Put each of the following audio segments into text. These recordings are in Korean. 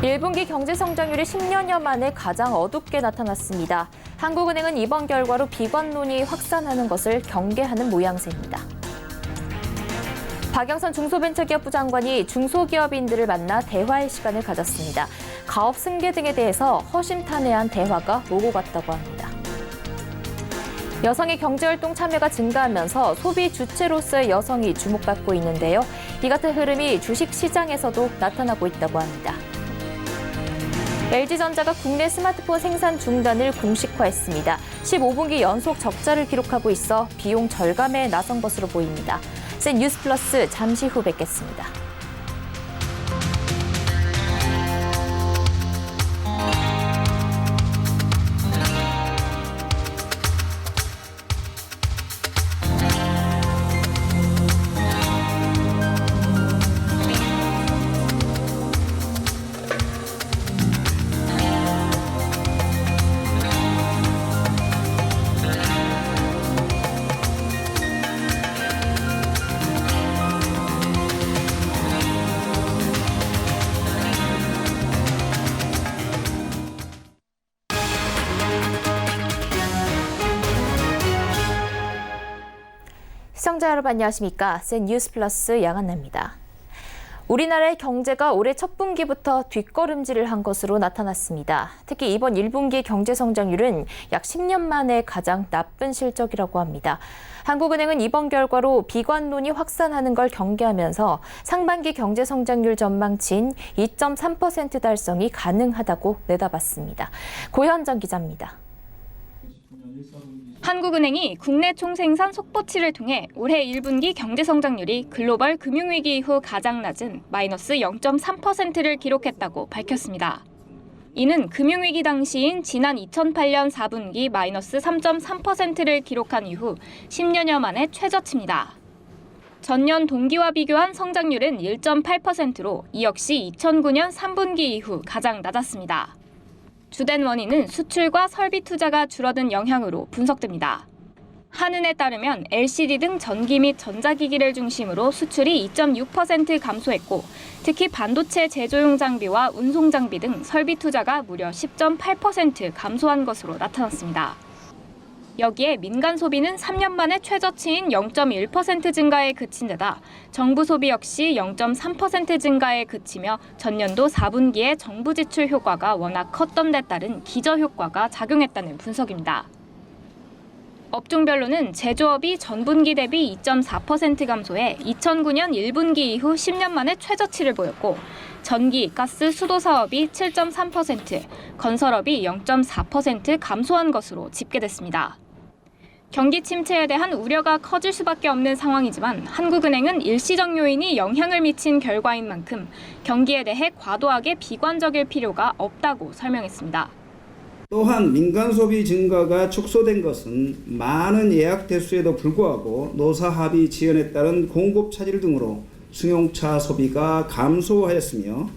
1분기 경제 성장률이 10년여 만에 가장 어둡게 나타났습니다. 한국은행은 이번 결과로 비관론이 확산하는 것을 경계하는 모양새입니다. 박영선 중소벤처기업부 장관이 중소기업인들을 만나 대화의 시간을 가졌습니다. 가업 승계 등에 대해서 허심탄회한 대화가 오고 갔다고 합니다. 여성의 경제활동 참여가 증가하면서 소비 주체로서의 여성이 주목받고 있는데요. 이 같은 흐름이 주식시장에서도 나타나고 있다고 합니다. LG전자가 국내 스마트폰 생산 중단을 공식화했습니다. 15분기 연속 적자를 기록하고 있어 비용 절감에 나선 것으로 보입니다. 센 뉴스 플러스 잠시 후 뵙겠습니다. 시청자 여러분 안녕하십니까? 센 뉴스 플러스 양한나입니다. 우리나라의 경제가 올해 첫 분기부터 뒷걸음질을 한 것으로 나타났습니다. 특히 이번 1분기 경제 성장률은 약 10년 만에 가장 나쁜 실적이라고 합니다. 한국은행은 이번 결과로 비관론이 확산하는 걸 경계하면서 상반기 경제 성장률 전망치인 2.3% 달성이 가능하다고 내다봤습니다. 고현정 기자입니다. 한국은행이 국내 총생산 속보치를 통해 올해 1분기 경제성장률이 글로벌 금융위기 이후 가장 낮은 마이너스 0.3%를 기록했다고 밝혔습니다. 이는 금융위기 당시인 지난 2008년 4분기 마이너스 3.3%를 기록한 이후 10년여 만의 최저치입니다. 전년 동기와 비교한 성장률은 1.8%로 이 역시 2009년 3분기 이후 가장 낮았습니다. 주된 원인은 수출과 설비 투자가 줄어든 영향으로 분석됩니다. 한은에 따르면 LCD 등 전기 및 전자기기를 중심으로 수출이 2.6% 감소했고 특히 반도체 제조용 장비와 운송 장비 등 설비 투자가 무려 10.8% 감소한 것으로 나타났습니다. 여기에 민간 소비는 3년 만에 최저치인 0.1% 증가에 그친 데다 정부 소비 역시 0.3% 증가에 그치며 전년도 4분기에 정부 지출 효과가 워낙 컸던 데 따른 기저효과가 작용했다는 분석입니다. 업종별로는 제조업이 전분기 대비 2.4% 감소해 2009년 1분기 이후 10년 만에 최저치를 보였고 전기, 가스, 수도 사업이 7.3%, 건설업이 0.4% 감소한 것으로 집계됐습니다. 경기 침체에 대한 우려가 커질 수밖에 없는 상황이지만 한국은행은 일시적 요인이 영향을 미친 결과인 만큼 경기에 대해 과도하게 비관적일 필요가 없다고 설명했습니다. 또한 민간 소비 증가가 축소된 것은 많은 예약 대수에도 불구하고 노사 합의 지연에 따른 공급 차질 등으로 승용차 소비가 감소하였으며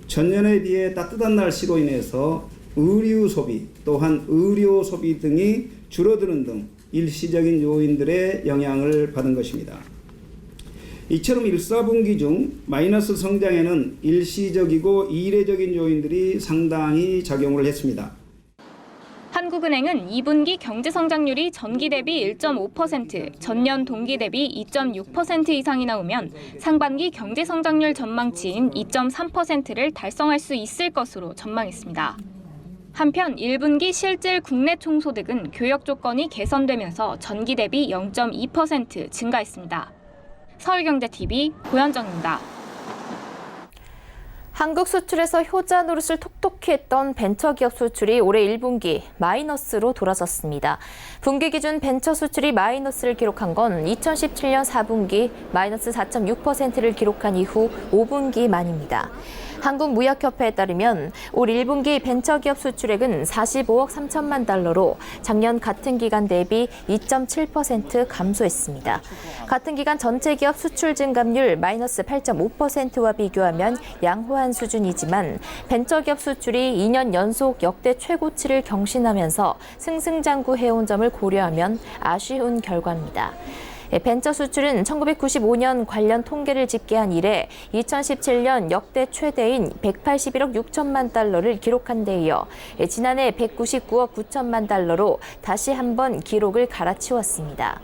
전년에 비해 따뜻한 날씨로 인해서 의류 소비 또한 의료 소비 등이 줄어드는 등 일시적인 요인들의 영향을 받은 것입니다. 이처럼 1, 4분기 중 마이너스 성장에는 일시적이고 이례적인 요인들이 상당히 작용을 했습니다. 한국은행은 2분기 경제성장률이 전기 대비 1.5%, 전년 동기 대비 2.6% 이상이 나오면 상반기 경제성장률 전망치인 2.3%를 달성할 수 있을 것으로 전망했습니다. 한편 1분기 실질 국내 총소득은 교역 조건이 개선되면서 전기 대비 0.2% 증가했습니다. 서울경제TV 고현정입니다. 한국 수출에서 효자 노릇을 톡톡히 했던 벤처기업 수출이 올해 1분기 마이너스로 돌아섰습니다. 분기 기준 벤처 수출이 마이너스를 기록한 건 2017년 4분기 마이너스 4.6%를 기록한 이후 5분기 만입니다. 한국무역협회에 따르면 올 1분기 벤처기업 수출액은 45억 3천만 달러로 작년 같은 기간 대비 2.7% 감소했습니다. 같은 기간 전체 기업 수출 증감률 마이너스 8.5%와 비교하면 양호한 수준이지만 벤처기업 수출이 2년 연속 역대 최고치를 경신하면서 승승장구해온 점을 고려하면 아쉬운 결과입니다. 벤처 수출은 1995년 관련 통계를 집계한 이래 2017년 역대 최대인 181억 6천만 달러를 기록한 데 이어 지난해 199억 9천만 달러로 다시 한번 기록을 갈아치웠습니다.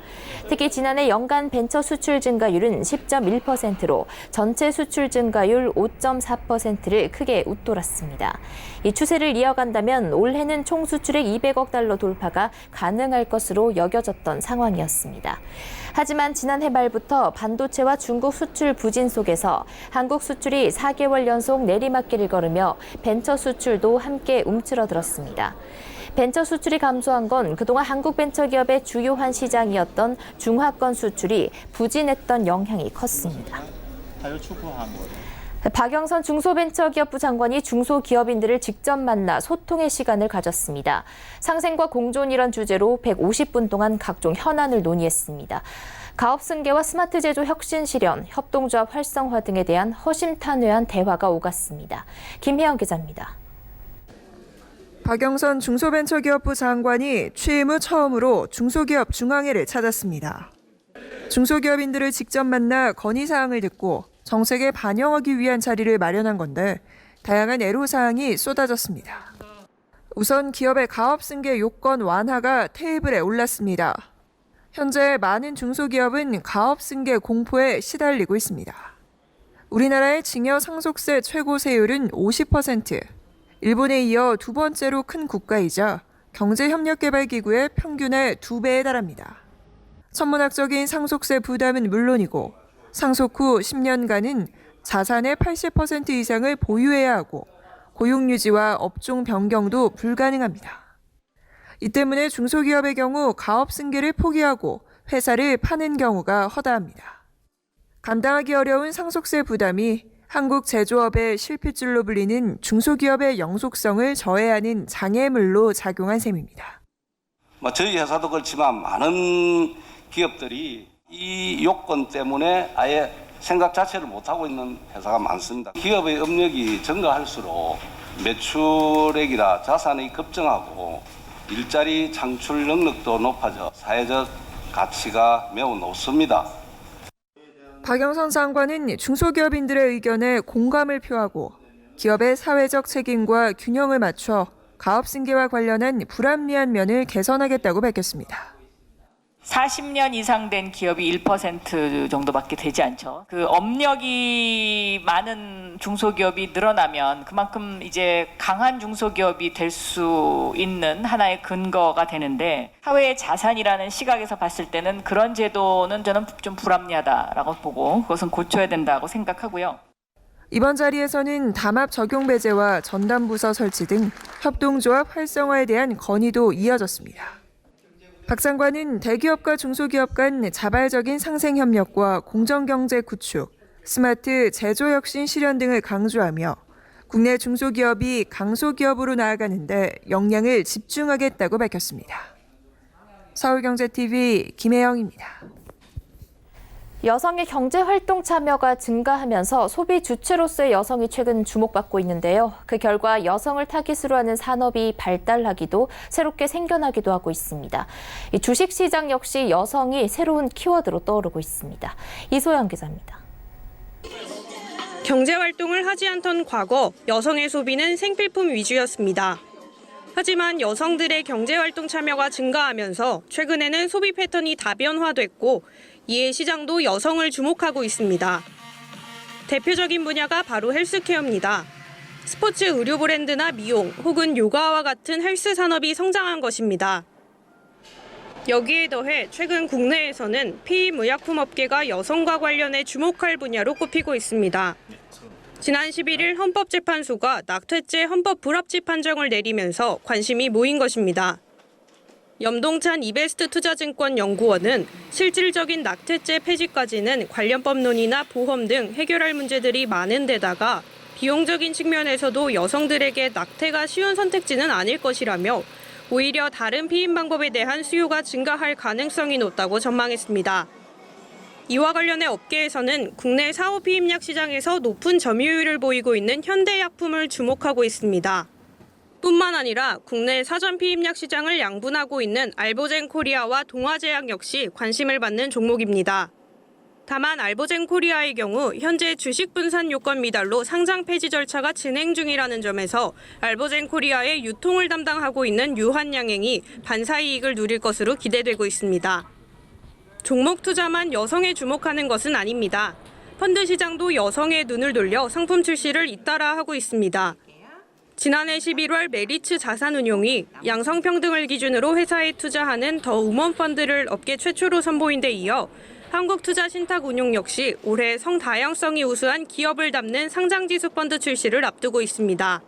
특히 지난해 연간 벤처 수출 증가율은 10.1%로 전체 수출 증가율 5.4%를 크게 웃돌았습니다. 이 추세를 이어간다면 올해는 총 수출액 200억 달러 돌파가 가능할 것으로 여겨졌던 상황이었습니다. 하지만 지난해 말부터 반도체와 중국 수출 부진 속에서 한국 수출이 4개월 연속 내리막길을 걸으며 벤처 수출도 함께 움츠러들었습니다. 벤처 수출이 감소한 건 그동안 한국 벤처기업의 주요한 시장이었던 중화권 수출이 부진했던 영향이 컸습니다. 박영선 중소벤처기업부 장관이 중소기업인들을 직접 만나 소통의 시간을 가졌습니다. 상생과 공존이란 주제로 150분 동안 각종 현안을 논의했습니다. 가업 승계와 스마트 제조 혁신 실현, 협동조합 활성화 등에 대한 허심탄회한 대화가 오갔습니다. 김혜영 기자입니다. 박영선 중소벤처기업부 장관이 취임 후 처음으로 중소기업 중앙회를 찾았습니다. 중소기업인들을 직접 만나 건의사항을 듣고 정책에 반영하기 위한 자리를 마련한 건데 다양한 애로사항이 쏟아졌습니다. 우선 기업의 가업 승계 요건 완화가 테이블에 올랐습니다. 현재 많은 중소기업은 가업 승계 공포에 시달리고 있습니다. 우리나라의 증여 상속세 최고 세율은 50%, 일본에 이어 두 번째로 큰 국가이자 경제협력개발기구의 평균의 2배에 달합니다. 천문학적인 상속세 부담은 물론이고 상속 후 10년간은 자산의 80% 이상을 보유해야 하고 고용 유지와 업종 변경도 불가능합니다. 이 때문에 중소기업의 경우 가업 승계를 포기하고 회사를 파는 경우가 허다합니다. 감당하기 어려운 상속세 부담이 한국 제조업의 실핏줄로 불리는 중소기업의 영속성을 저해하는 장애물로 작용한 셈입니다. 저희 회사도 그렇지만 많은 기업들이 이 요건 때문에 아예 생각 자체를 못하고 있는 회사가 많습니다. 기업의 업력이 증가할수록 매출액이나 자산이 급증하고 일자리 창출 능력도 높아져 사회적 가치가 매우 높습니다. 박영선 장관은 중소기업인들의 의견에 공감을 표하고 기업의 사회적 책임과 균형을 맞춰 가업 승계와 관련한 불합리한 면을 개선하겠다고 밝혔습니다. 40년 이상 된 기업이 1% 정도밖에 되지 않죠. 그 업력이 많은 중소기업이 늘어나면 그만큼 이제 강한 중소기업이 될 수 있는 하나의 근거가 되는데 사회의 자산이라는 시각에서 봤을 때는 그런 제도는 저는 좀 불합리하다라고 보고 그것은 고쳐야 된다고 생각하고요. 이번 자리에서는 담합 적용 배제와 전담부서 설치 등 협동조합 활성화에 대한 건의도 이어졌습니다. 박 장관은 대기업과 중소기업 간 자발적인 상생협력과 공정경제 구축, 스마트 제조혁신 실현 등을 강조하며 국내 중소기업이 강소기업으로 나아가는데 역량을 집중하겠다고 밝혔습니다. 서울경제TV 김혜영입니다. 여성의 경제활동 참여가 증가하면서 소비 주체로서의 여성이 최근 주목받고 있는데요. 그 결과 여성을 타깃으로 하는 산업이 발달하기도 새롭게 생겨나기도 하고 있습니다. 이 주식시장 역시 여성이 새로운 키워드로 떠오르고 있습니다. 이소영 기자입니다. 경제활동을 하지 않던 과거 여성의 소비는 생필품 위주였습니다. 하지만 여성들의 경제활동 참여가 증가하면서 최근에는 소비 패턴이 다변화됐고 이에 시장도 여성을 주목하고 있습니다. 대표적인 분야가 바로 헬스케어입니다. 스포츠 의류 브랜드나 미용 혹은 요가와 같은 헬스 산업이 성장한 것입니다. 여기에 더해 최근 국내에서는 피임의약품 업계가 여성과 관련해 주목할 분야로 꼽히고 있습니다. 지난 11일 헌법재판소가 낙태죄 헌법 불합치 판정을 내리면서 관심이 모인 것입니다. 염동찬 이베스트 투자증권 연구원은 실질적인 낙태죄 폐지까지는 관련 법론이나 보험 등 해결할 문제들이 많은 데다가 비용적인 측면에서도 여성들에게 낙태가 쉬운 선택지는 아닐 것이라며 오히려 다른 피임 방법에 대한 수요가 증가할 가능성이 높다고 전망했습니다. 이와 관련해 업계에서는 국내 사후 피임약 시장에서 높은 점유율을 보이고 있는 현대약품을 주목하고 있습니다. 뿐만 아니라 국내 사전 피임약 시장을 양분하고 있는 알보젠 코리아와 동아제약 역시 관심을 받는 종목입니다. 다만 알보젠 코리아의 경우 현재 주식 분산 요건 미달로 상장 폐지 절차가 진행 중이라는 점에서 알보젠 코리아의 유통을 담당하고 있는 유한양행이 반사이익을 누릴 것으로 기대되고 있습니다. 종목 투자만 여성에 주목하는 것은 아닙니다. 펀드 시장도 여성의 눈을 돌려 상품 출시를 잇따라 하고 있습니다. 지난해 11월 메리츠 자산운용이 양성평등을 기준으로 회사에 투자하는 더 우먼 펀드를 업계 최초로 선보인 데 이어 한국투자신탁운용 역시 올해 성다양성이 우수한 기업을 담는 상장지수 펀드 출시를 앞두고 있습니다.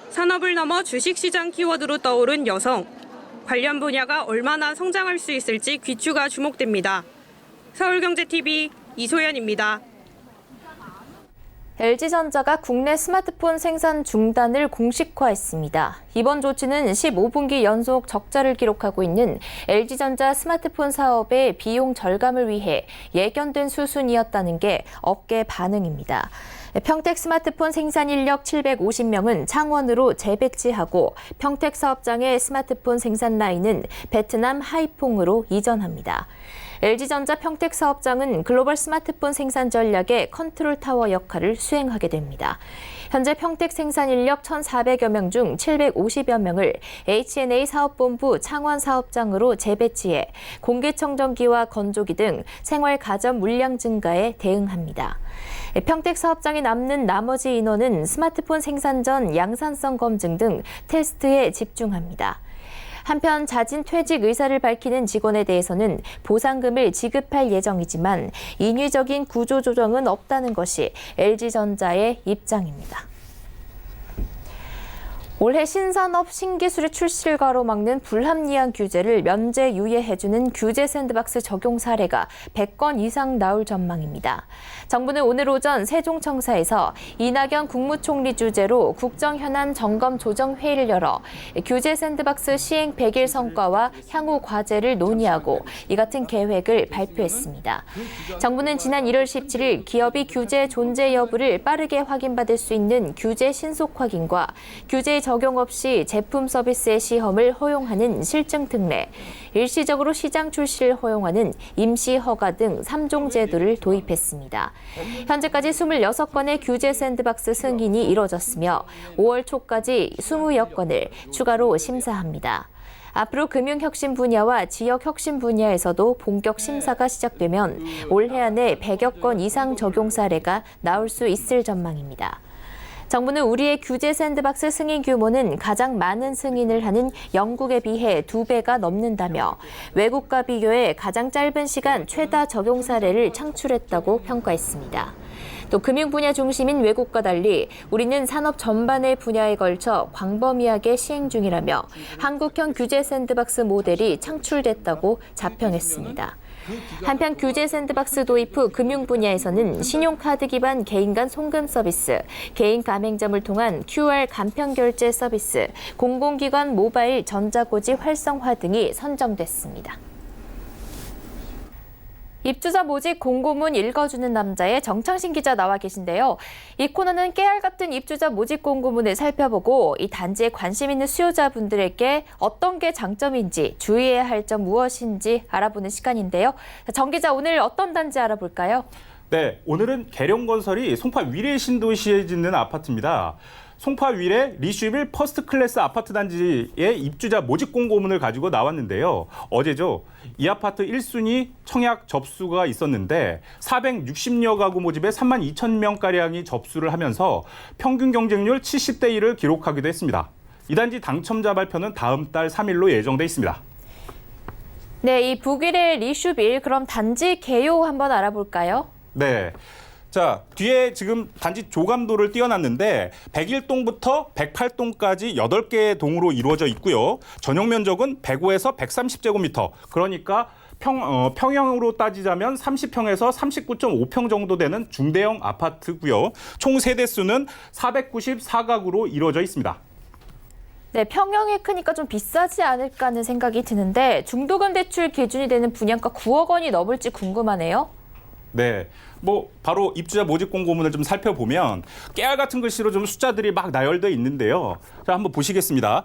산업을 넘어 주식시장 키워드로 떠오른 여성. 관련 분야가 얼마나 성장할 수 있을지 귀추가 주목됩니다. 서울경제TV 이소연입니다. LG전자가 국내 스마트폰 생산 중단을 공식화했습니다. 이번 조치는 15분기 연속 적자를 기록하고 있는 LG전자 스마트폰 사업의 비용 절감을 위해 예견된 수순이었다는 게 업계 반응입니다. 평택 스마트폰 생산 인력 750명은 창원으로 재배치하고 평택 사업장의 스마트폰 생산 라인은 베트남 하이퐁으로 이전합니다. LG전자 평택 사업장은 글로벌 스마트폰 생산 전략의 컨트롤 타워 역할을 수행하게 됩니다. 현재 평택 생산 인력 1,400여 명 중 750여 명을 H&A 사업본부 창원 사업장으로 재배치해 공기청정기와 건조기 등 생활 가전 물량 증가에 대응합니다. 평택 사업장에 남는 나머지 인원은 스마트폰 생산 전 양산성 검증 등 테스트에 집중합니다. 한편 자진 퇴직 의사를 밝히는 직원에 대해서는 보상금을 지급할 예정이지만 인위적인 구조 조정은 없다는 것이 LG전자의 입장입니다. 올해 신산업 신기술의 출시를 가로막는 불합리한 규제를 면제 유예해주는 규제 샌드박스 적용 사례가 100건 이상 나올 전망입니다. 정부는 오늘 오전 세종청사에서 이낙연 국무총리 주재로 국정현안 점검 조정 회의를 열어 규제 샌드박스 시행 100일 성과와 향후 과제를 논의하고 이 같은 계획을 발표했습니다. 정부는 지난 1월 17일 기업이 규제 존재 여부를 빠르게 확인받을 수 있는 규제 신속 확인과 규제 적용 없이 제품 서비스의 시험을 허용하는 실증 특례, 일시적으로 시장 출시를 허용하는 임시 허가 등 3종 제도를 도입했습니다. 현재까지 26건의 규제 샌드박스 승인이 이뤄졌으며 5월 초까지 20여 건을 추가로 심사합니다. 앞으로 금융혁신 분야와 지역혁신 분야에서도 본격 심사가 시작되면 올해 안에 100여 건 이상 적용 사례가 나올 수 있을 전망입니다. 정부는 우리의 규제 샌드박스 승인 규모는 가장 많은 승인을 하는 영국에 비해 2배가 넘는다며 외국과 비교해 가장 짧은 시간 최다 적용 사례를 창출했다고 평가했습니다. 또 금융 분야 중심인 외국과 달리 우리는 산업 전반의 분야에 걸쳐 광범위하게 시행 중이라며 한국형 규제 샌드박스 모델이 창출됐다고 자평했습니다. 한편 규제 샌드박스 도입 후 금융 분야에서는 신용카드 기반 개인 간 송금 서비스, 개인 가맹점을 통한 QR 간편 결제 서비스, 공공기관 모바일 전자고지 활성화 등이 선정됐습니다. 입주자 모집 공고문 읽어주는 남자의 정창신 기자 나와 계신데요. 이 코너는 깨알 같은 입주자 모집 공고문을 살펴보고 이 단지에 관심 있는 수요자분들에게 어떤 게 장점인지 주의해야 할 점 무엇인지 알아보는 시간인데요. 정 기자, 오늘 어떤 단지 알아볼까요? 네, 오늘은 계룡건설이 송파 위례 신도시에 짓는 아파트입니다. 송파 위례 리슈빌 퍼스트 클래스 아파트 단지의 입주자 모집 공고문을 가지고 나왔는데요. 어제죠. 이 아파트 1순위 청약 접수가 있었는데 460여 가구 모집에 3만 2천 명가량이 접수를 하면서 평균 경쟁률 70대 1을 기록하기도 했습니다. 이 단지 당첨자 발표는 다음 달 3일로 예정돼 있습니다. 네, 이 북위례 리슈빌, 그럼 단지 개요 한번 알아볼까요? 네. 자, 뒤에 지금 단지 조감도를 띄워놨는데 101동부터 108동까지 8개의 동으로 이루어져 있고요. 전용 면적은 105에서 130제곱미터. 그러니까 평형으로 따지자면 30평에서 39.5평 정도 되는 중대형 아파트고요. 총 세대수는 494가구로 이루어져 있습니다. 네, 평형이 크니까 좀 비싸지 않을까 하는 생각이 드는데 중도금 대출 기준이 되는 분양가 9억 원이 넘을지 궁금하네요. 네. 뭐 바로 입주자 모집 공고문을 좀 살펴보면 깨알 같은 글씨로 좀 숫자들이 막 나열돼 있는데요. 자, 한번 보시겠습니다.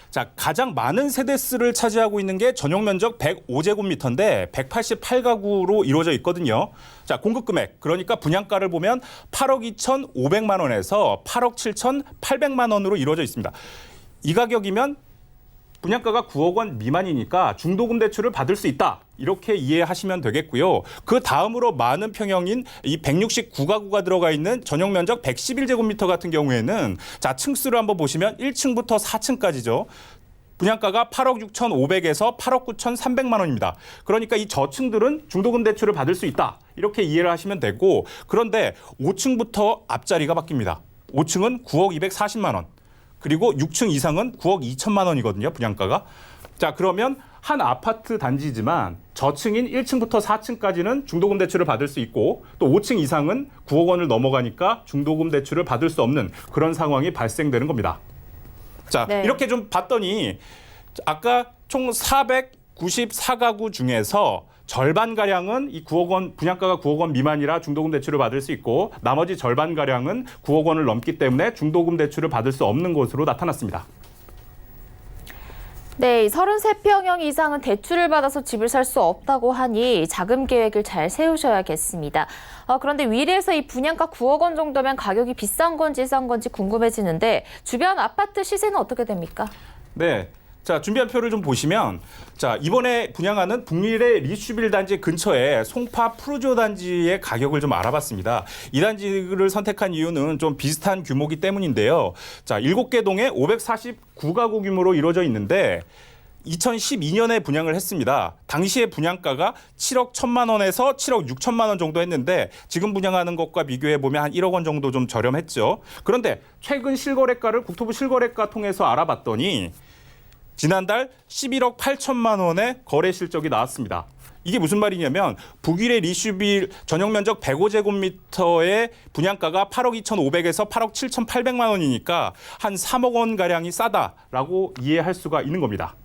자, 가장 많은 세대수를 차지하고 있는 게 전용 면적 105제곱미터인데 188가구로 이루어져 있거든요. 자, 공급 금액, 그러니까 분양가를 보면 8억 2,500만 원에서 8억 7,800만 원으로 이루어져 있습니다. 이 가격이면 분양가가 9억 원 미만이니까 중도금 대출을 받을 수 있다. 이렇게 이해하시면 되겠고요. 그 다음으로 많은 평형인 이 169가구가 들어가 있는 전용 면적 111제곱미터 같은 경우에는 자, 층수를 한번 보시면 1층부터 4층까지죠. 분양가가 8억 6,500에서 8억 9,300만 원입니다. 그러니까 이 저층들은 중도금 대출을 받을 수 있다. 이렇게 이해를 하시면 되고, 그런데 5층부터 앞자리가 바뀝니다. 5층은 9억 240만 원. 그리고 6층 이상은 9억 2천만 원이거든요, 분양가가. 자, 그러면 한 아파트 단지지만 저층인 1층부터 4층까지는 중도금 대출을 받을 수 있고, 또 5층 이상은 9억 원을 넘어가니까 중도금 대출을 받을 수 없는 그런 상황이 발생되는 겁니다. 자, 네. 이렇게 좀 봤더니 아까 총 494가구 중에서 절반가량은 이 9억 원, 분양가가 9억 원 미만이라 중도금 대출을 받을 수 있고, 나머지 절반가량은 9억 원을 넘기 때문에 중도금 대출을 받을 수 없는 것으로 나타났습니다. 네, 33평형 이상은 대출을 받아서 집을 살 수 없다고 하니 자금 계획을 잘 세우셔야겠습니다. 그런데 위례에서 이 분양가 9억 원 정도면 가격이 비싼 건지 싼 건지 궁금해지는데 주변 아파트 시세는 어떻게 됩니까? 네. 자, 준비한 표를 좀 보시면, 자, 이번에 분양하는 북미래 리슈빌 단지 근처에 송파 푸르조 단지의 가격을 좀 알아봤습니다. 이 단지를 선택한 이유는 좀 비슷한 규모이기 때문인데요. 자, 7개 동에 549가구 규모로 이루어져 있는데 2012년에 분양을 했습니다. 당시에 분양가가 7억 1천만 원에서 7억 6천만 원 정도 했는데 지금 분양하는 것과 비교해 보면 한 1억 원 정도 좀 저렴했죠. 그런데 최근 실거래가를 국토부 실거래가 통해서 알아봤더니 지난달 11억 8천만 원의 거래 실적이 나왔습니다. 이게 무슨 말이냐면 북위례 리슈빌 전용 면적 105제곱미터의 분양가가 8억 2,500에서 8억 7,800만 원이니까 한 3억 원가량이 싸다라고 이해할 수가 있는 겁니다.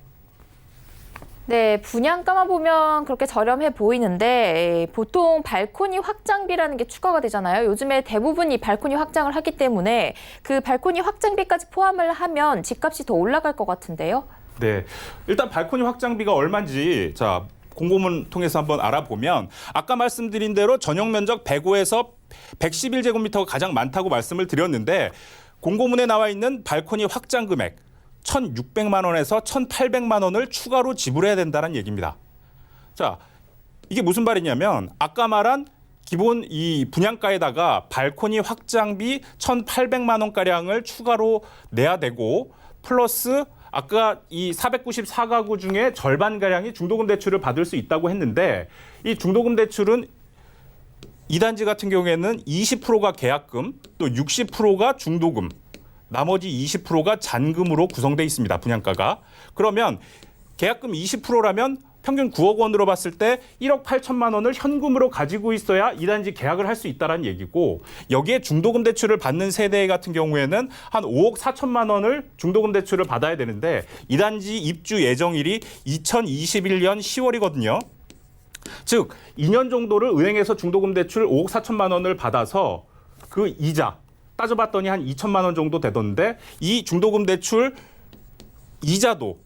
네, 분양가만 보면 그렇게 저렴해 보이는데 보통 발코니 확장비라는 게 추가가 되잖아요. 요즘에 대부분 이 발코니 확장을 하기 때문에 그 발코니 확장비까지 포함을 하면 집값이 더 올라갈 것 같은데요. 네, 일단 발코니 확장비가 얼마인지 자, 공고문 통해서 한번 알아보면 아까 말씀드린 대로 전용 면적 105에서 111제곱미터가 가장 많다고 말씀을 드렸는데 공고문에 나와 있는 발코니 확장 금액 1,600만 원에서 1,800만 원을 추가로 지불해야 된다는 얘기입니다. 자, 이게 무슨 말이냐면 아까 말한 기본 이 분양가에다가 발코니 확장비 1,800만 원가량을 추가로 내야 되고 플러스 아까 이 494가구 중에 절반가량이 중도금 대출을 받을 수 있다고 했는데 이 중도금 대출은 이 단지 같은 경우에는 20%가 계약금, 또 60%가 중도금, 나머지 20%가 잔금으로 구성돼 있습니다. 분양가가. 그러면 계약금 20%라면 평균 9억 원으로 봤을 때 1억 8천만 원을 현금으로 가지고 있어야 이 단지 계약을 할 수 있다는 얘기고, 여기에 중도금 대출을 받는 세대 같은 경우에는 한 5억 4천만 원을 중도금 대출을 받아야 되는데 이 단지 입주 예정일이 2021년 10월이거든요. 즉 2년 정도를 은행에서 중도금 대출 5억 4천만 원을 받아서 그 이자 따져봤더니 한 2천만 원 정도 되던데 이 중도금 대출 이자도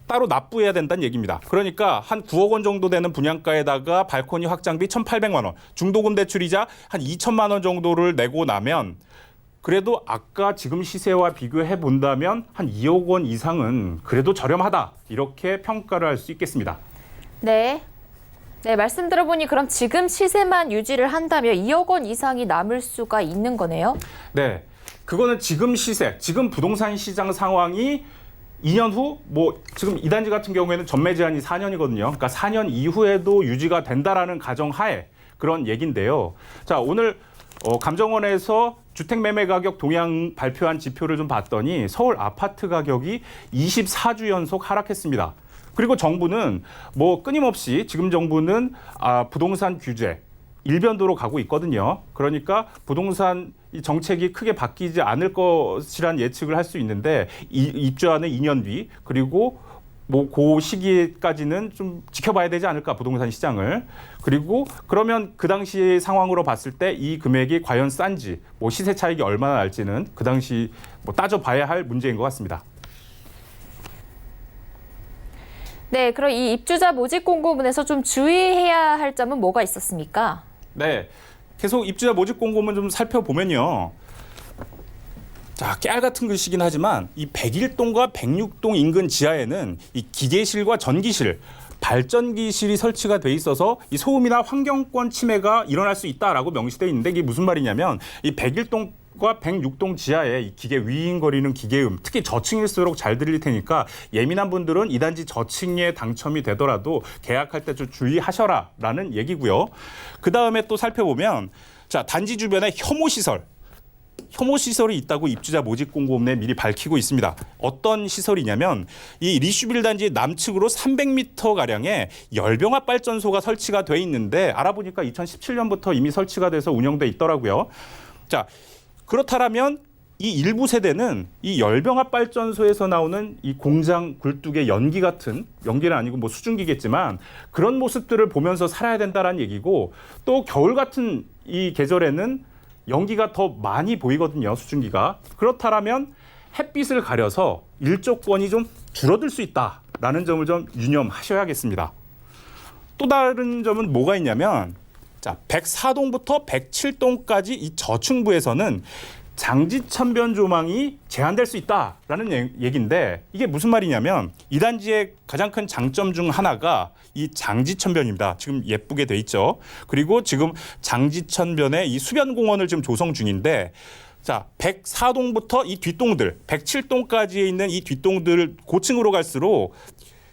따로 납부해야 된다는 얘기입니다. 그러니까 한 9억 원 정도 되는 분양가에다가 발코니 확장비 1,800만 원, 중도금 대출이자 한 2천만 원 정도를 내고 나면 그래도 아까 지금 시세와 비교해 본다면 한 2억 원 이상은 그래도 저렴하다. 이렇게 평가를 할 수 있겠습니다. 네. 네, 말씀 들어보니 그럼 지금 시세만 유지를 한다면 2억 원 이상이 남을 수가 있는 거네요? 네. 그거는 지금 시세, 지금 부동산 시장 상황이 2년 후, 뭐 지금 이 단지 같은 경우에는 전매 제한이 4년이거든요. 그러니까 4년 이후에도 유지가 된다라는 가정하에 그런 얘기인데요. 자, 오늘 감정원에서 주택 매매 가격 동향 발표한 지표를 좀 봤더니 서울 아파트 가격이 24주 연속 하락했습니다. 그리고 정부는 뭐 끊임없이 지금 정부는 부동산 규제 일변도로 가고 있거든요. 그러니까 부동산 정책이 크게 바뀌지 않을 것이란 예측을 할 수 있는데 입주하는 2년 뒤 그리고 뭐 그 시기까지는 좀 지켜봐야 되지 않을까, 부동산 시장을. 그리고 그러면 그 당시 상황으로 봤을 때 이 금액이 과연 싼지, 뭐 시세 차익이 얼마나 날지는 그 당시 뭐 따져봐야 할 문제인 것 같습니다. 네, 그럼 이 입주자 모집 공고문에서 좀 주의해야 할 점은 뭐가 있었습니까? 네, 계속 입주자 모집 공고문 좀 살펴보면요. 자, 깨알 같은 글씨긴 하지만 이 101동과 106동 인근 지하에는 이 기계실과 전기실, 발전기실이 설치가 돼 있어서 이 소음이나 환경권 침해가 일어날 수 있다라고 명시돼 있는데, 이게 무슨 말이냐면 이 101동과 106동 지하에 이 기계 윙윙거리는 기계음, 특히 저층일수록 잘 들릴 테니까 예민한 분들은 이 단지 저층에 당첨이 되더라도 계약할 때 좀 주의하셔라라는 얘기고요. 그 다음에 또 살펴보면, 자, 단지 주변에 혐오 시설이 있다고 입주자 모집 공고문에 미리 밝히고 있습니다. 어떤 시설이냐면 이 리슈빌 단지 남측으로 300m가량의 열병합 발전소가 설치가 돼 있는데, 알아보니까 2017년부터 이미 설치가 돼서 운영돼 있더라고요. 자, 그렇다면 이 일부 세대는 이 열병합 발전소에서 나오는 이 공장 굴뚝의 연기 같은, 연기는 아니고 뭐 수증기겠지만 그런 모습들을 보면서 살아야 된다라는 얘기고, 또 겨울 같은 이 계절에는 연기가 더 많이 보이거든요, 수증기가. 그렇다면 햇빛을 가려서 일조권이 좀 줄어들 수 있다라는 점을 좀 유념하셔야겠습니다. 또 다른 점은 뭐가 있냐면, 자, 104동부터 107동까지 이 저층부에서는 장지천변 조망이 제한될 수 있다라는 얘기인데, 이게 무슨 말이냐면 이 단지의 가장 큰 장점 중 하나가 이 장지천변입니다. 지금 예쁘게 돼 있죠. 그리고 지금 장지천변에 이 수변공원을 지금 조성 중인데, 자, 104동부터 이 뒷동들, 107동까지에 있는 이 뒷동들 고층으로 갈수록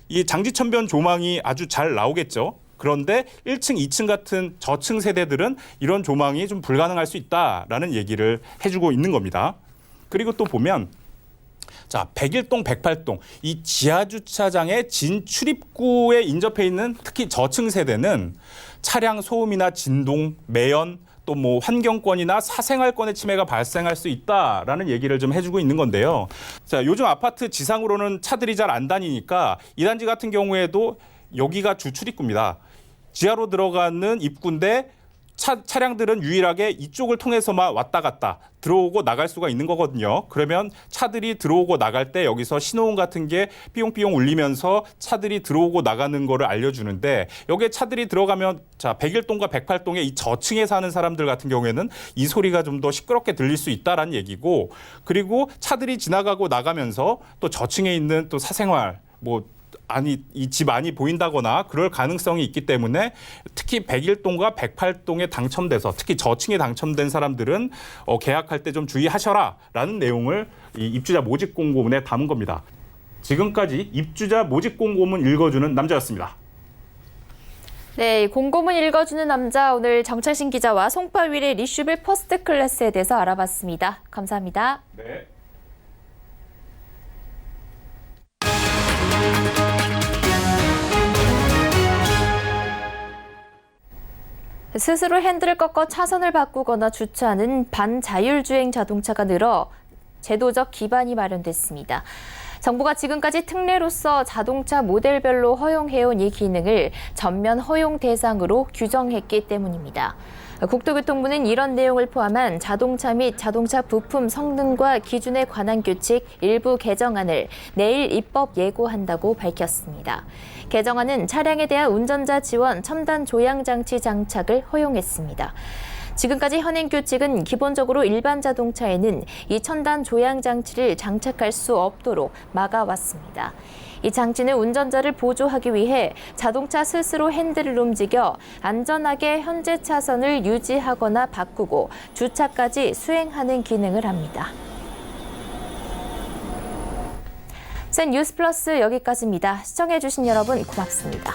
이 장지천변 조망이 아주 잘 나오겠죠. 그런데 1층, 2층 같은 저층 세대들은 이런 조망이 좀 불가능할 수 있다라는 얘기를 해주고 있는 겁니다. 그리고 또 보면, 자, 101동, 108동 이 지하주차장의 진출입구에 인접해 있는 특히 저층 세대는 차량 소음이나 진동, 매연, 또 뭐 환경권이나 사생활권의 침해가 발생할 수 있다라는 얘기를 좀 해주고 있는 건데요. 자, 요즘 아파트 지상으로는 차들이 잘 안 다니니까 이 단지 같은 경우에도 여기가 주출입구입니다. 지하로 들어가는 입구인데 차량들은 유일하게 이쪽을 통해서만 왔다 갔다 들어오고 나갈 수가 있는 거거든요. 그러면 차들이 들어오고 나갈 때 여기서 신호음 같은 게 삐용삐용 울리면서 차들이 들어오고 나가는 거를 알려주는데, 여기에 차들이 들어가면, 자, 101동과 108동의 이 저층에 사는 사람들 같은 경우에는 이 소리가 좀 더 시끄럽게 들릴 수 있다라는 얘기고, 그리고 차들이 지나가고 나가면서 또 저층에 있는 또 사생활, 뭐 아니 이 집 안이 보인다거나 그럴 가능성이 있기 때문에 특히 101동과 108동에 당첨돼서, 특히 저층에 당첨된 사람들은 계약할 때 좀 주의하셔라라는 내용을 이 입주자 모집 공고문에 담은 겁니다. 지금까지 입주자 모집 공고문 읽어주는 남자였습니다. 네, 공고문 읽어주는 남자, 오늘 정철신 기자와 송파윌의 리슈빌 퍼스트 클래스에 대해서 알아봤습니다. 감사합니다. 네. 스스로 핸들을 꺾어 차선을 바꾸거나 주차하는 반자율주행 자동차가 늘어 제도적 기반이 마련됐습니다. 정부가 지금까지 특례로서 자동차 모델별로 허용해온 이 기능을 전면 허용 대상으로 규정했기 때문입니다. 국토교통부는 이런 내용을 포함한 자동차 및 자동차 부품 성능과 기준에 관한 규칙 일부 개정안을 내일 입법 예고한다고 밝혔습니다. 개정안은 차량에 대한 운전자 지원 첨단 조향장치 장착을 허용했습니다. 지금까지 현행 규칙은 기본적으로 일반 자동차에는 이 첨단 조향장치를 장착할 수 없도록 막아왔습니다. 이 장치는 운전자를 보조하기 위해 자동차 스스로 핸들을 움직여 안전하게 현재 차선을 유지하거나 바꾸고 주차까지 수행하는 기능을 합니다. 센 뉴스 플러스 여기까지입니다. 시청해주신 여러분 고맙습니다.